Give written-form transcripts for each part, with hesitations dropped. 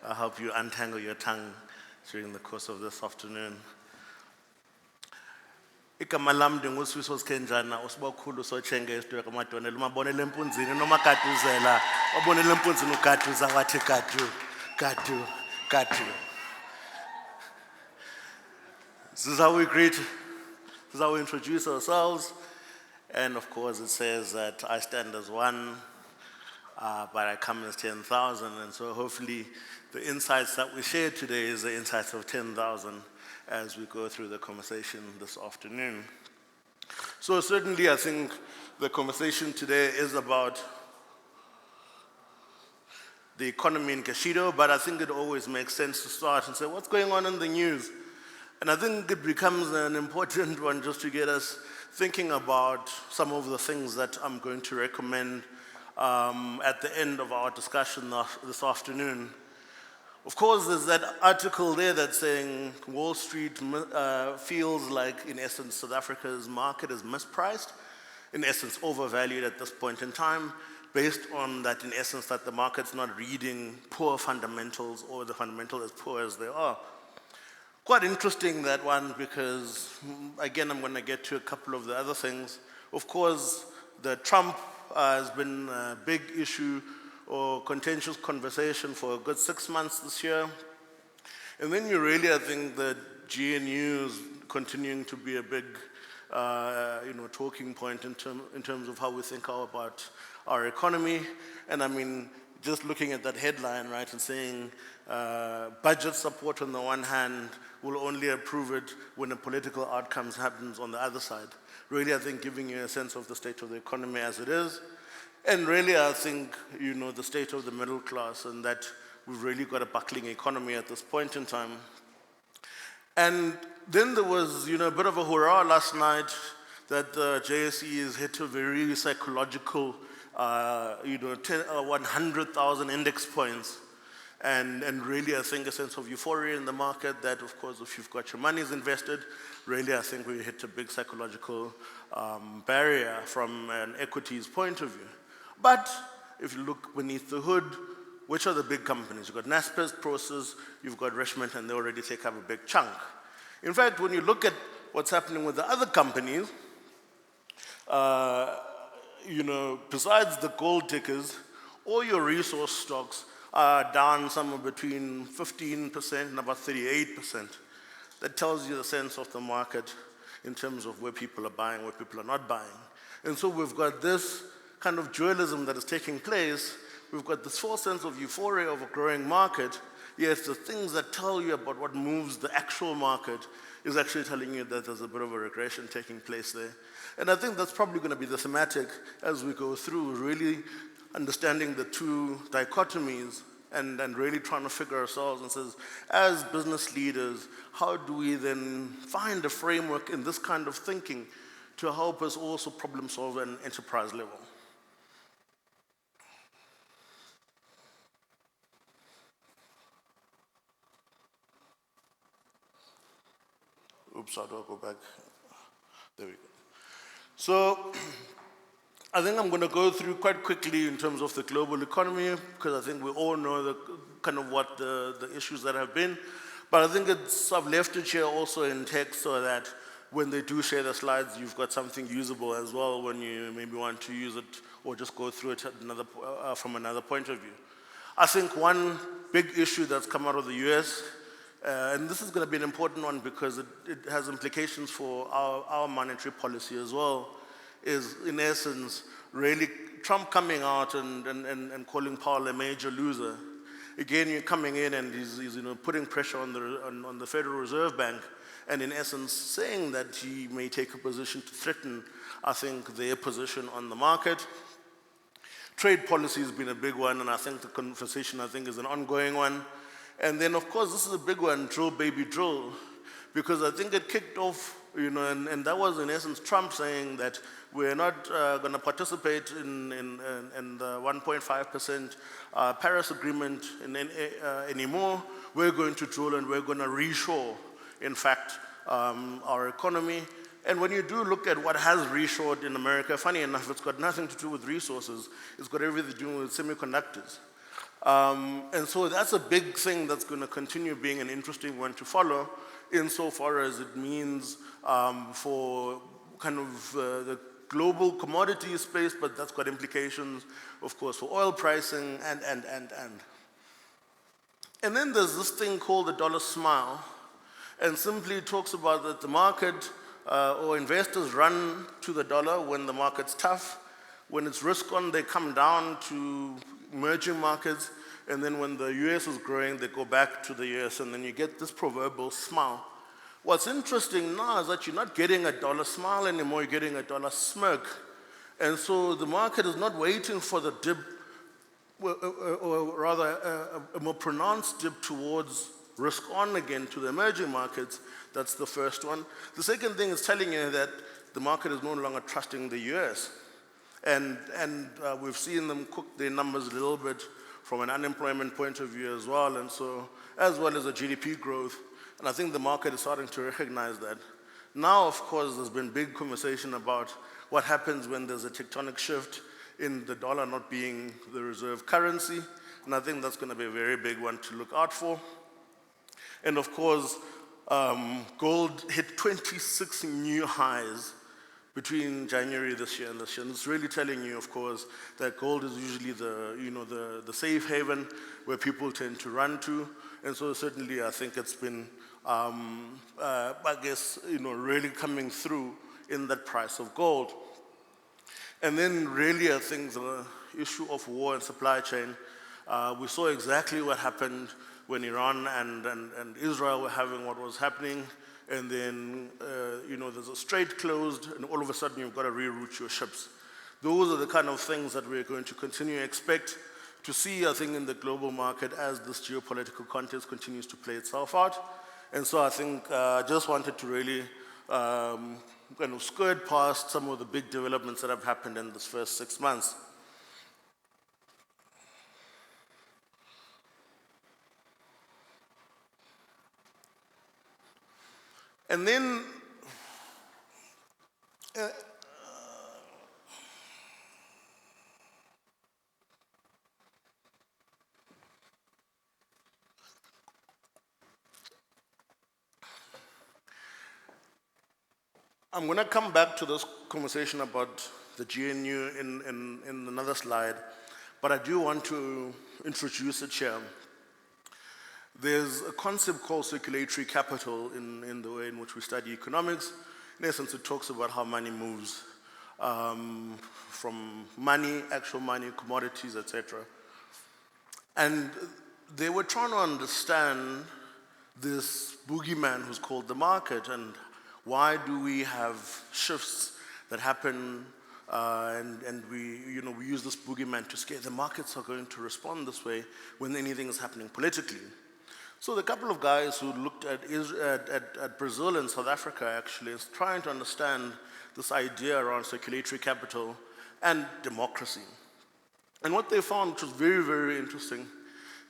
I hope you untangle your tongue during the course of this afternoon. Igama lam ndinguSifiso Skenjana, usibakhulu soChenge esiDweka Madonela, umabonela empunzini noma gaduzela, wabonela empunzini ugaduza wathi gadu. This is how we greet, this is how we introduce ourselves. And of course it says that I stand as one, but I come as 10,000. And so hopefully the insights that we share today is the insights of 10,000 as we go through the conversation this afternoon. So certainly I think the conversation today is about the economy in Geshido, but I think it always makes sense to start and say, what's going on in the news? And I think it becomes an important one just to get us thinking about some of the things that I'm going to recommend at the end of our discussion this afternoon. Of course, there's that article there that's saying Wall Street feels like, in essence, South Africa's market is mispriced, in essence, overvalued at this point in time, based on that, in essence, that the market's not reading poor fundamentals or the fundamentals as poor as they are. Quite interesting, that one, because, again, I'm going to get to a couple of the other things. Of course, the Trump has been a big issue or contentious conversation for a good 6 months this year. And then you really, I think, the GNU is continuing to be a big talking point in terms of how we think about our economy. And I mean, just looking at that headline, right, and saying budget support on the one hand will only approve it when a political outcome happens on the other side. Really, I think, giving you a sense of the state of the economy as it is. And really, I think, the state of the middle class, and that we've really got a buckling economy at this point in time. And then there was, a bit of a hurrah last night that the JSE has hit a very psychological, 100,000 index points. And really, I think, a sense of euphoria in the market that, of course, if you've got your monies invested, really, I think we hit a big psychological barrier from an equities point of view. But if you look beneath the hood, which are the big companies? You've got Naspers, Prosus, you've got Richmond, and they already take up a big chunk. In fact, when you look at what's happening with the other companies, besides the gold tickers, all your resource stocks are down somewhere between 15% and about 38%. That tells you the sense of the market in terms of where people are buying, where people are not buying. And so we've got this kind of dualism that is taking place. We've got this false sense of euphoria of a growing market, yet the things that tell you about what moves the actual market is actually telling you that there's a bit of a regression taking place there. And I think that's probably going to be the thematic as we go through, really understanding the two dichotomies and really trying to figure ourselves and says, as business leaders, how do we then find a framework in this kind of thinking to help us also problem solve at an enterprise level? Oops, how do I go back? There we go. So I think I'm going to go through quite quickly in terms of the global economy, because I think we all know the kind of what the issues that have been. But I think I've left it here also in text so that when they do share the slides, you've got something usable as well when you maybe want to use it or just go through it from another point of view. I think one big issue that's come out of the US, and this is going to be an important one because it has implications for our monetary policy as well, is in essence really Trump coming out and calling Powell a major loser. Again, you're coming in and he's putting pressure on the Federal Reserve Bank, and in essence saying that he may take a position to threaten, I think, their position on the market. Trade policy has been a big one, and I think the conversation, is an ongoing one. And then, of course, this is a big one, drill, baby, drill, because I think it kicked off, and that was, in essence, Trump saying that we're not going to participate in the 1.5% Paris Agreement anymore. We're going to drill and we're going to reshore, in fact, our economy. And when you do look at what has reshored in America, funny enough, it's got nothing to do with resources. It's got everything to do with semiconductors. And so that's a big thing that's going to continue being an interesting one to follow, insofar as it means for kind of the global commodity space, but that's got implications, of course, for oil pricing and. And then there's this thing called the dollar smile, and simply talks about that the market or investors run to the dollar when the market's tough. When it's risk on, they come down to emerging markets, and then when the US is growing, they go back to the US, and then you get this proverbial smile. What's interesting now is that you're not getting a dollar smile anymore, you're getting a dollar smirk. And so the market is not waiting for the dip, or rather a more pronounced dip towards risk on again to the emerging markets. That's the first one. The second thing is telling you that the market is no longer trusting the US. And we've seen them cook their numbers a little bit from an unemployment point of view as well, and so, as well as a GDP growth. And I think the market is starting to recognize that. Now, of course, there's been big conversation about what happens when there's a tectonic shift in the dollar not being the reserve currency, and I think that's going to be a very big one to look out for. And of course, gold hit 26 new highs between January this year and this year. And it's really telling you, of course, that gold is usually the safe haven where people tend to run to. And so certainly I think it's been, I guess, really coming through in that price of gold. And then really I think the issue of war and supply chain, we saw exactly what happened when Iran and Israel were having what was happening. And then, there's a strait closed, and all of a sudden you've got to reroute your ships. Those are the kind of things that we're going to continue to expect to see, I think, in the global market as this geopolitical context continues to play itself out. And so I think I just wanted to really kind of skirt past some of the big developments that have happened in this first 6 months. And then, I'm going to come back to this conversation about the GNU in another slide, but I do want to introduce it here. There's a concept called circulatory capital in the way in which we study economics. In essence, it talks about how money moves from money, actual money, commodities, etc. And they were trying to understand this boogeyman who's called the market, and why do we have shifts that happen and we use this boogeyman to scare the markets are going to respond this way when anything is happening politically. So the couple of guys who looked at Brazil and South Africa actually is trying to understand this idea around circulatory capital and democracy. And what they found, which was very, very interesting,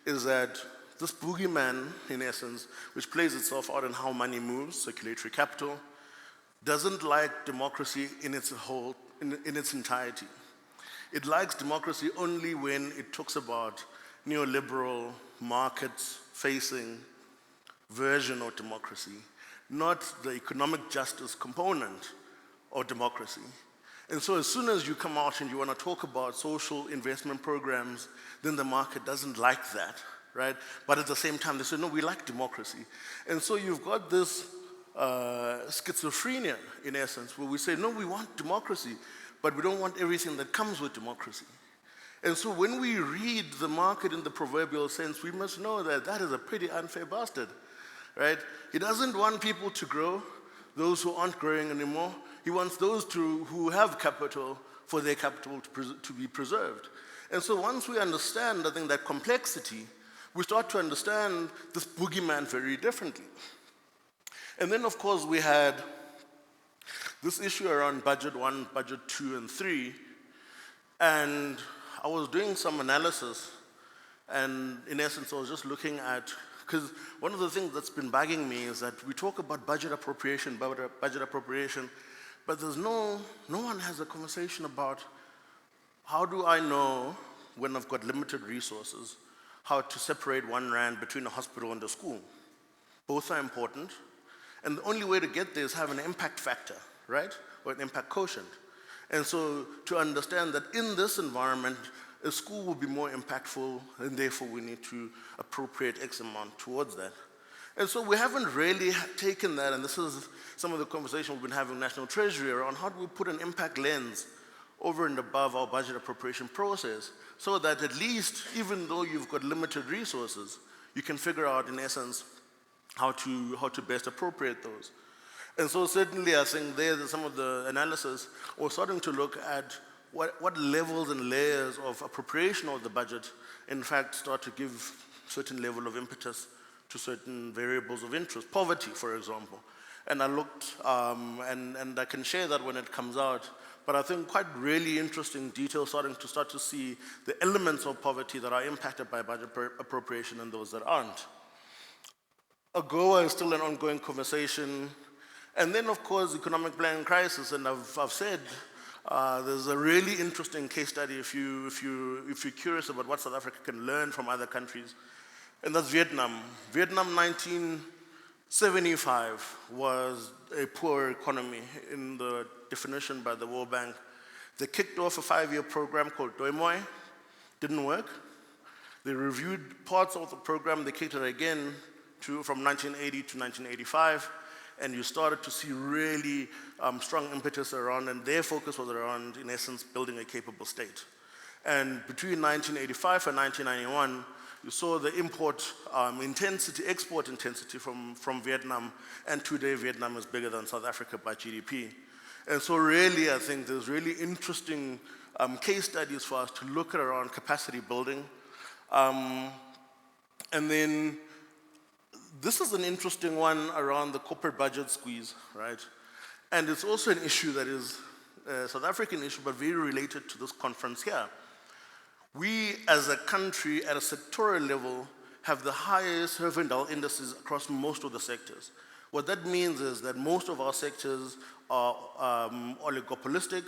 is that this boogeyman, in essence, which plays itself out in how money moves, circulatory capital, doesn't like democracy in its entirety. It likes democracy only when it talks about neoliberal, market-facing version of democracy, not the economic justice component of democracy. And so as soon as you come out and you want to talk about social investment programs, then the market doesn't like that, right? But at the same time, they say, no, we like democracy. And so you've got this schizophrenia, in essence, where we say, no, we want democracy, but we don't want everything that comes with democracy. And so when we read the market in the proverbial sense, we must know that that is a pretty unfair bastard, right? He doesn't want people to grow, those who aren't growing anymore. He wants those who have capital for their capital to be preserved. And so once we understand, I think, that complexity, we start to understand this boogeyman very differently. And then, of course, we had this issue around budget 1, budget 2, and 3. And I was doing some analysis, and in essence, I was just looking at, because one of the things that's been bugging me is that we talk about budget appropriation, but there's no one has a conversation about how do I know when I've got limited resources how to separate 1 rand between a hospital and a school. Both are important, and the only way to get there is have an impact factor, right? Or an impact quotient. And so to understand that in this environment, a school will be more impactful, and therefore we need to appropriate X amount towards that. And so we haven't really taken that, and this is some of the conversation we've been having with National Treasury around how do we put an impact lens over and above our budget appropriation process, so that at least, even though you've got limited resources, you can figure out, in essence, how to best appropriate those. And so certainly I think there's some of the analysis, we're starting to look at what levels and layers of appropriation of the budget, in fact, start to give certain level of impetus to certain variables of interest. Poverty, for example. And I looked, and I can share that when it comes out, but I think quite really interesting details starting to see the elements of poverty that are impacted by budget appropriation and those that aren't. AGOA is still an ongoing conversation. And then, of course, economic planning crisis, and I've said there's a really interesting case study if you're curious about what South Africa can learn from other countries, and that's Vietnam. Vietnam 1975 was a poor economy in the definition by the World Bank. They kicked off a 5-year program called Doi Moi. Didn't work. They reviewed parts of the program. They kicked it again from 1980 to 1985. And you started to see really strong impetus around, and their focus was around, in essence, building a capable state. And between 1985 and 1991, you saw the export intensity from Vietnam, and today Vietnam is bigger than South Africa by GDP. And so really, I think there's really interesting case studies for us to look at around capacity building. And then this is an interesting one around the corporate budget squeeze, right? And it's also an issue that is a South African issue, but very related to this conference here. We, as a country, at a sectoral level, have the highest Herfindahl indices across most of the sectors. What that means is that most of our sectors are oligopolistic,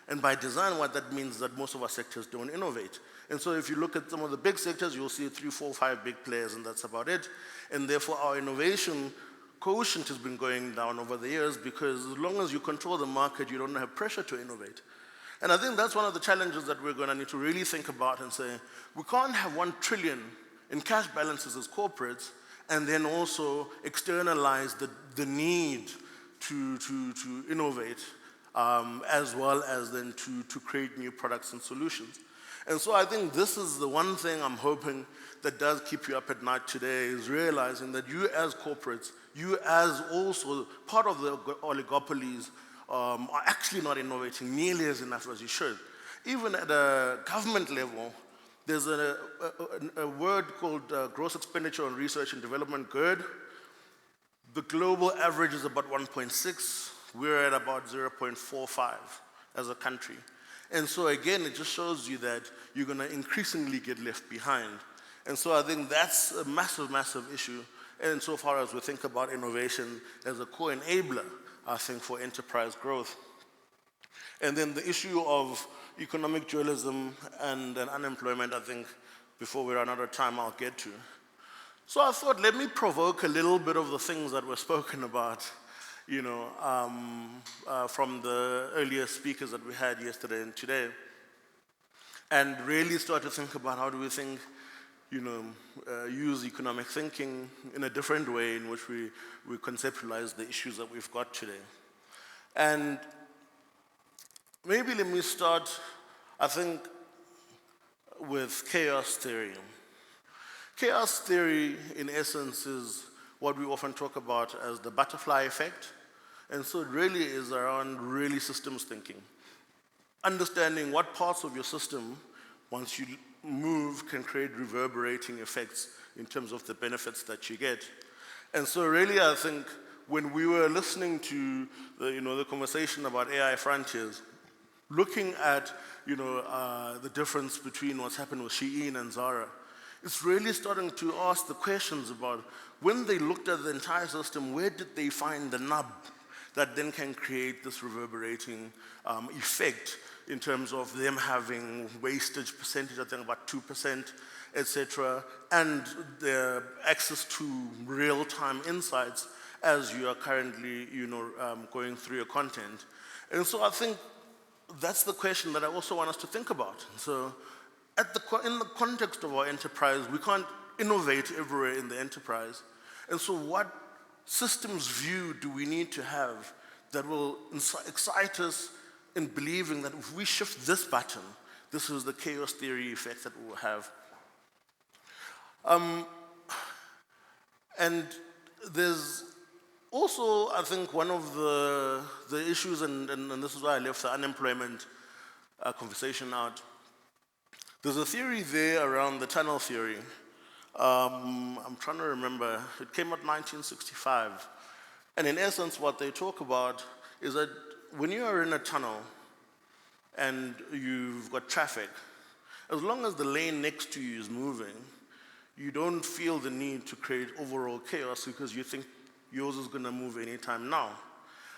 and by design, what that means is that most of our sectors don't innovate. And so if you look at some of the big sectors, you'll see 3, 4, 5 big players, and that's about it. And therefore, our innovation quotient has been going down over the years, because as long as you control the market, you don't have pressure to innovate. And I think that's one of the challenges that we're going to need to really think about and say, we can't have 1 trillion in cash balances as corporates and then also externalize the need to innovate, as well as then to create new products and solutions. And so I think this is the one thing I'm hoping that does keep you up at night today, is realizing that you as corporates, you as also part of the oligopolies, are actually not innovating nearly as enough as you should. Even at a government level, there's a word called gross expenditure on research and development, GERD. The global average is about 1.6. We're at about 0.45 as a country. And so again, it just shows you that you're going to increasingly get left behind. And so I think that's a massive, massive issue. And insofar as we think about innovation as a core enabler, I think, for enterprise growth. And then the issue of economic dualism and unemployment, I think, before we run out of time, I'll get to. So I thought, let me provoke a little bit of the things that were spoken about, from the earlier speakers that we had yesterday and today, and really start to think about how do we think, use economic thinking in a different way in which we conceptualize the issues that we've got today. And maybe let me start, I think, with chaos theory. Chaos theory, in essence, is what we often talk about as the butterfly effect. And so it really is around really systems thinking. Understanding what parts of your system, once you move, can create reverberating effects in terms of the benefits that you get. And so really, I think, when we were listening to the conversation about AI frontiers, looking at the difference between what's happened with Shein and Zara, it's really starting to ask the questions about when they looked at the entire system, where did they find the nub that then can create this reverberating effect in terms of them having wastage percentage, I think about 2%, etc., and the access to real-time insights as you are currently, going through your content. And so I think that's the question that I also want us to think about. So in the context of our enterprise, we can't innovate everywhere in the enterprise. And so what systems view do we need to have that will excite us in believing that if we shift this button, this is the chaos theory effect that we will have. And there's also, I think, one of the issues, and this is why I left the unemployment conversation out. There's a theory there around the tunnel theory. I'm trying to remember. It came out 1965. And in essence, what they talk about is that when you are in a tunnel and you've got traffic, as long as the lane next to you is moving, you don't feel the need to create overall chaos because you think yours is going to move anytime now,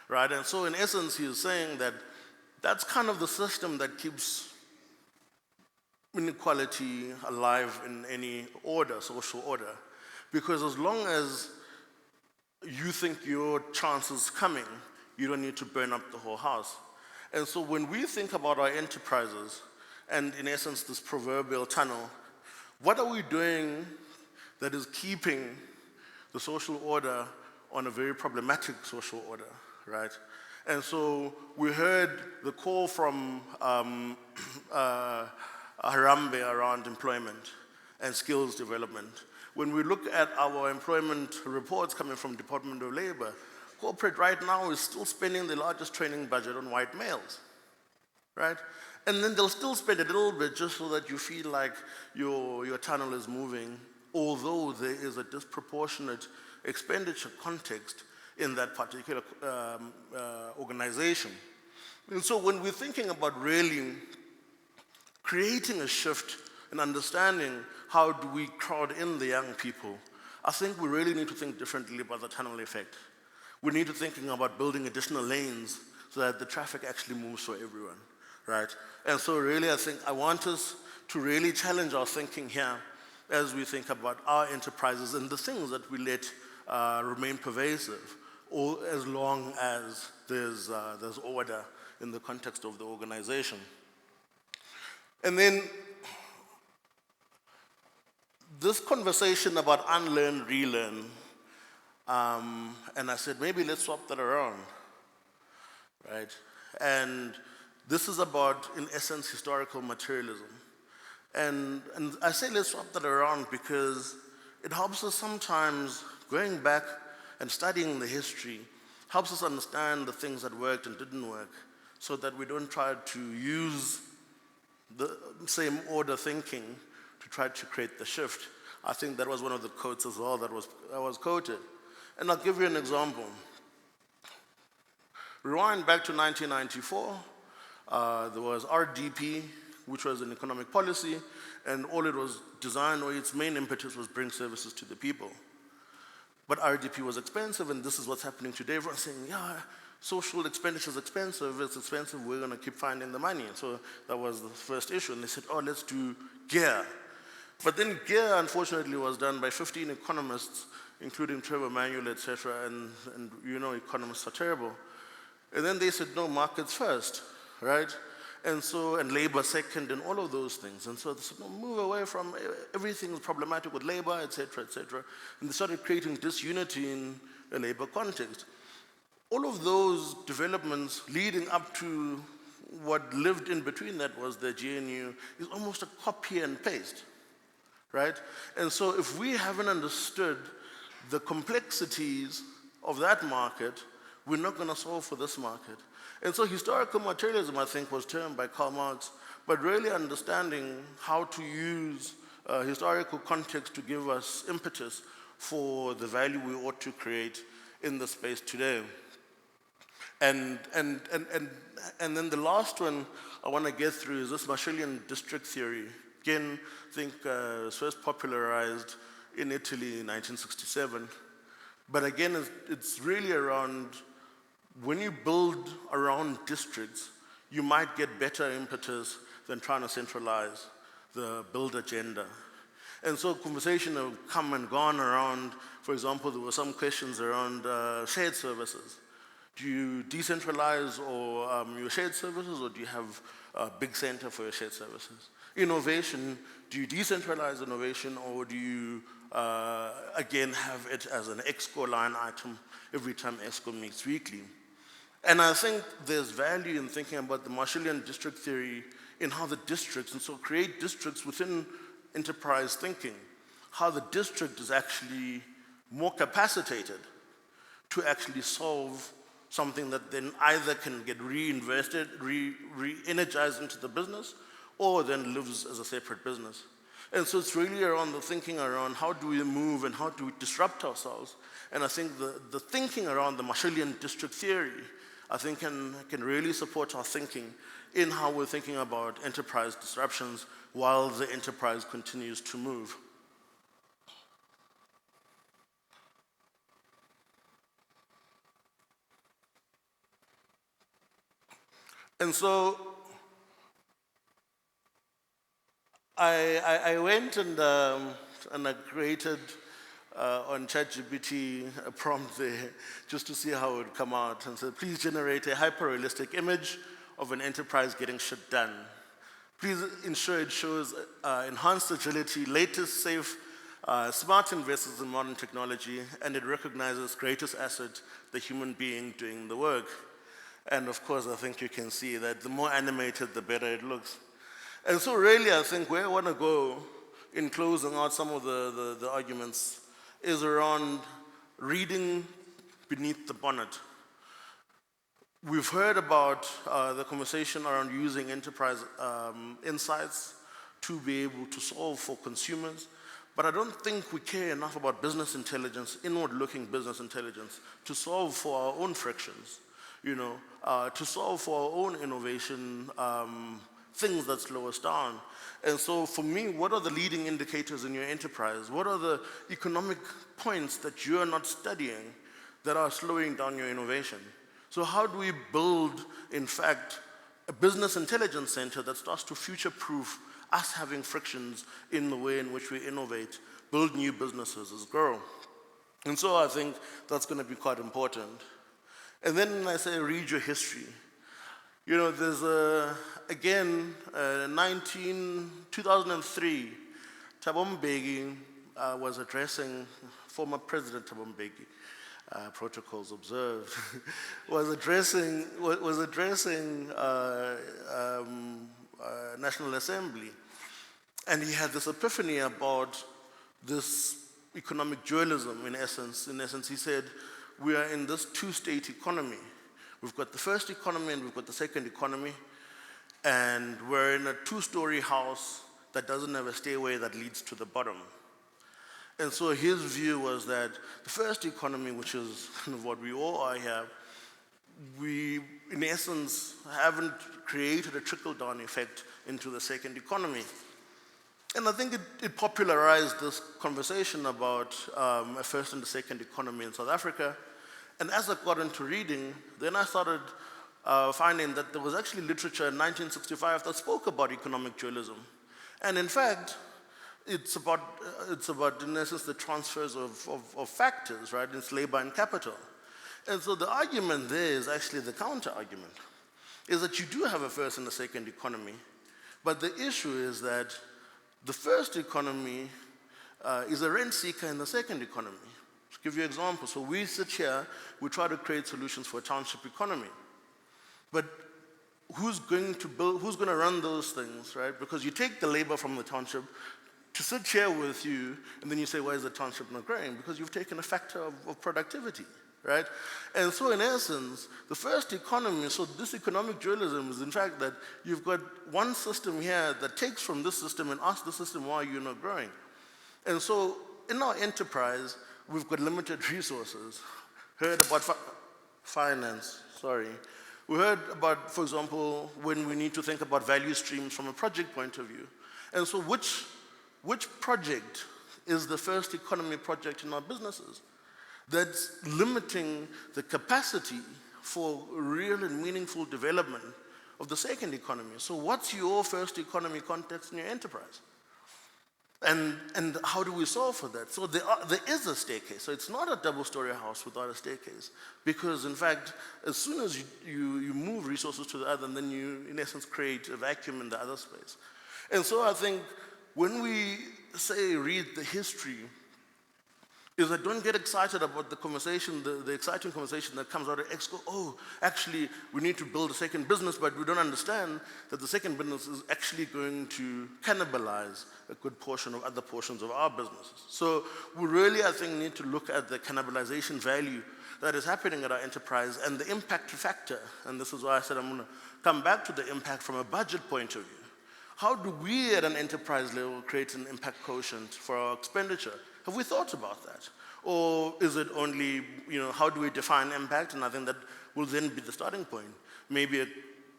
right? And so in essence, he is saying that that's kind of the system that keeps inequality alive in any order, social order. Because as long as you think your chance is coming, you don't need to burn up the whole house. And so when we think about our enterprises, and in essence this proverbial tunnel, what are we doing that is keeping the social order on a very problematic social order, right? And so we heard the call from Harambe around employment and skills development. When we look at our employment reports coming from Department of Labor, corporate right now is still spending the largest training budget on white males, right? And then they'll still spend a little bit just so that you feel like your tunnel is moving, although there is a disproportionate expenditure context in that particular organization. And so when we're thinking about really creating a shift and understanding how do we crowd in the young people, I think we really need to think differently about the tunnel effect. We need to thinking about building additional lanes so that the traffic actually moves for everyone, right? And so really I think I want us to really challenge our thinking here as we think about our enterprises and the things that we let remain pervasive, or as long as there's order in the context of the organization. And then this conversation about unlearn, relearn, and I said, maybe let's swap that around, right? And this is about, in essence, historical materialism. And I say let's swap that around because it helps us sometimes, going back and studying the history, helps us understand the things that worked and didn't work so that we don't try to use the same order thinking to try to create the shift. I think that was one of the quotes as well that was quoted. And I'll give you an example. Rewind back to 1994, there was RDP, which was an economic policy, and all it was designed, or its main impetus was bring services to the people. But RDP was expensive, and this is what's happening today. Everyone's saying, yeah, social expenditure is expensive, it's expensive, we're gonna keep finding the money. And so that was the first issue, and they said, oh, let's do GEAR. But then GEAR, unfortunately, was done by 15 economists, including Trevor Manuel, etc., and you know economists are terrible. And then they said, no, markets first, right? And so, and labor second, and all of those things. And so they said, no, move away from everything is problematic with labor, etc., etc. And they started creating disunity in a labor context. All of those developments leading up to what lived in between that was the GNU is almost a copy and paste, right? And so if we haven't understood the complexities of that market, we're not going to solve for this market. And so historical materialism, I think, was termed by Karl Marx, but really understanding how to use historical context to give us impetus for the value we ought to create in the space today. And then the last one I want to get through is this Marshallian district theory. Again, I think it was first popularized in Italy in 1967. But again, it's really around when you build around districts, you might get better impetus than trying to centralize the build agenda. And so conversation have come and gone around, for example, there were some questions around shared services. Do you decentralize or your shared services, or do you have a big center for your shared services? Innovation, do you decentralize innovation, or do you, again, have it as an EXCO line item every time EXCO meets weekly? And I think there's value in thinking about the Marshallian district theory in how the districts, and so create districts within enterprise thinking, how the district is actually more capacitated to actually solve something that then either can get reinvested, re-energized into the business, or then lives as a separate business. And so it's really around the thinking around how do we move and how do we disrupt ourselves. And I think the thinking around the Marshallian district theory, I think can really support our thinking in how we're thinking about enterprise disruptions while the enterprise continues to move. And so I went and I created on ChatGPT a prompt there just to see how it would come out, and said, please generate a hyper-realistic image of an enterprise getting shit done. Please ensure it shows enhanced agility, latest, safe, smart investors in modern technology, and it recognizes greatest asset, the human being doing the work. And of course, I think you can see that the more animated, the better it looks. And so really, I think where I want to go in closing out some of the arguments is around reading beneath the bonnet. We've heard about the conversation around using enterprise insights to be able to solve for consumers, but I don't think we care enough about business intelligence, inward-looking business intelligence, to solve for our own frictions, to solve for our own innovation, things that slow us down. And so for me, what are the leading indicators in your enterprise? What are the economic points that you're not studying that are slowing down your innovation? So how do we build, in fact, a business intelligence center that starts to future-proof us having frictions in the way in which we innovate, build new businesses, as grow? And so I think that's going to be quite important. And then I say read your history. There's again, 2003, Thabo Mbeki was addressing, former President Thabo Mbeki, protocols observed, was addressing National Assembly. And he had this epiphany about this economic dualism in essence. In essence, he said, we are in this two-state economy. We've got the first economy and we've got the second economy. And we're in a two-story house that doesn't have a stairway that leads to the bottom. And so his view was that the first economy, which is kind of what we all are here, we, in essence, haven't created a trickle-down effect into the second economy. And I think it popularized this conversation about a first and a second economy in South Africa. And as I got into reading, then I started finding that there was actually literature in 1965 that spoke about economic dualism. And in fact, it's about in essence, the transfers of factors, right? It's labor and capital. And so the argument there is actually the counter-argument, is that you do have a first and a second economy, but the issue is that the first economy is a rent seeker in the second economy. To give you an example, so we sit here, we try to create solutions for a township economy. But who's going to run those things, right? Because you take the labor from the township to sit here with you, and then you say, why is the township not growing? Because you've taken a factor of productivity, right? And so in essence, the first economy, so this economic dualism is in fact that you've got one system here that takes from this system and asks the system, why are you not growing? And so in our enterprise, we've got limited resources. Heard about finance, sorry. We heard about, for example, when we need to think about value streams from a project point of view. And so which project is the first economy project in our businesses that's limiting the capacity for real and meaningful development of the second economy? So what's your first economy context in your enterprise? And how do we solve for that? So there is a staircase. So it's not a double-story house without a staircase. Because in fact, as soon as you move resources to the other, then you, in essence, create a vacuum in the other space. And so I think when we say read the history, is that don't get excited about the conversation, the exciting conversation that comes out of Exco. Oh, actually, we need to build a second business, but we don't understand that the second business is actually going to cannibalize a good portion of other portions of our businesses. So we really, I think, need to look at the cannibalization value that is happening at our enterprise and the impact factor. And this is why I said I'm going to come back to the impact from a budget point of view. How do we at an enterprise level create an impact quotient for our expenditure? Have we thought about that? Or is it only, how do we define impact? And I think that will then be the starting point. Maybe a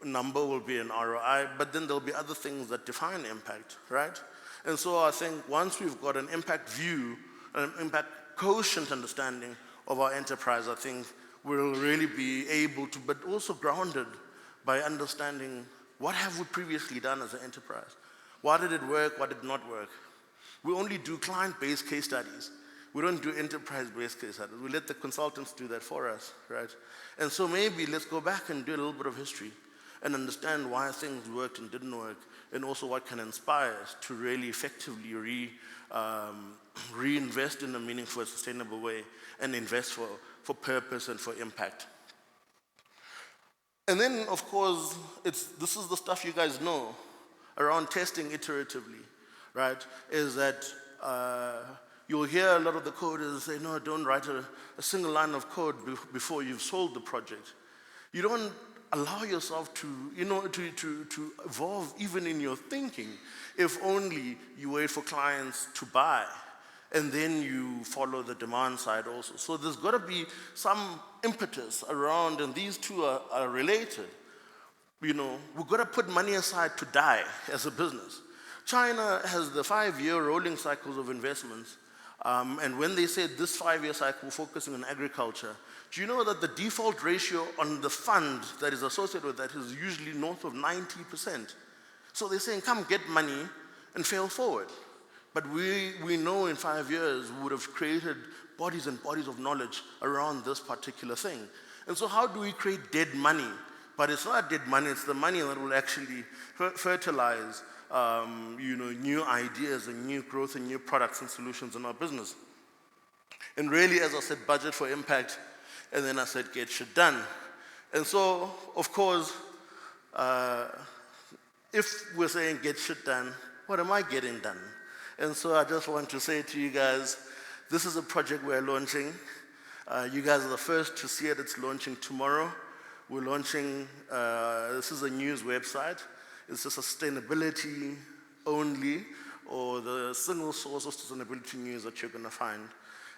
number will be an ROI, but then there'll be other things that define impact, right? And so I think once we've got an impact view, an impact quotient understanding of our enterprise, I think we'll really be able to, but also grounded by understanding what have we previously done as an enterprise? Why did it work? What did not work? We only do client-based case studies. We don't do enterprise-based case studies. We let the consultants do that for us, right? And so maybe let's go back and do a little bit of history and understand why things worked and didn't work, and also what can inspire us to really effectively reinvest in a meaningful, sustainable way and invest for purpose and for impact. And then, of course, this is the stuff you guys know around testing iteratively, right? Is that you'll hear a lot of the coders say, no, don't write a single line of code before you've sold the project. You don't allow yourself to evolve even in your thinking if only you wait for clients to buy and then you follow the demand side also. So there's got to be some impetus around, and these two are related. We've got to put money aside to die as a business. China has the 5-year rolling cycles of investments. And when they said this 5-year cycle focusing on agriculture, do you know that the default ratio on the fund that is associated with that is usually north of 90%? So they're saying, come get money and fail forward. But we know in 5 years we would have created bodies and bodies of knowledge around this particular thing. And so how do we create dead money? But it's not dead money, it's the money that will actually fertilize new ideas and new growth and new products and solutions in our business. And really, as I said, budget for impact, and then I said, get shit done. And so, of course, if we're saying get shit done, what am I getting done? And so I just want to say to you guys, this is a project we're launching. You guys are the first to see it. It's launching tomorrow. We're launching, this is a news website. It's a sustainability only, or the single source of sustainability news that you're going to find.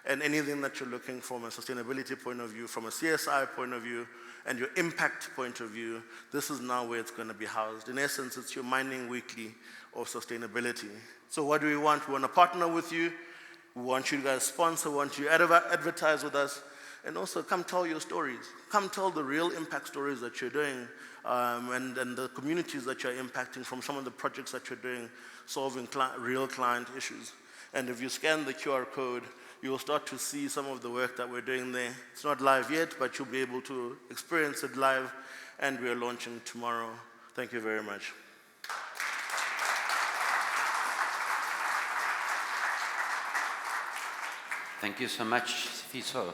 And anything that you're looking from a sustainability point of view, from a CSI point of view, and your impact point of view, this is now where it's going to be housed. In essence, it's your mining weekly of sustainability. So what do we want? We want to partner with you. We want you guys to sponsor, we want you to advertise with us, and also come tell your stories. Come tell the real impact stories that you're doing, and the communities that you're impacting from some of the projects that you're doing, solving real client issues. And if you scan the QR code, you'll start to see some of the work that we're doing there. It's not live yet, but you'll be able to experience it live, and we're launching tomorrow. Thank you very much. Thank you so much, Sifiso.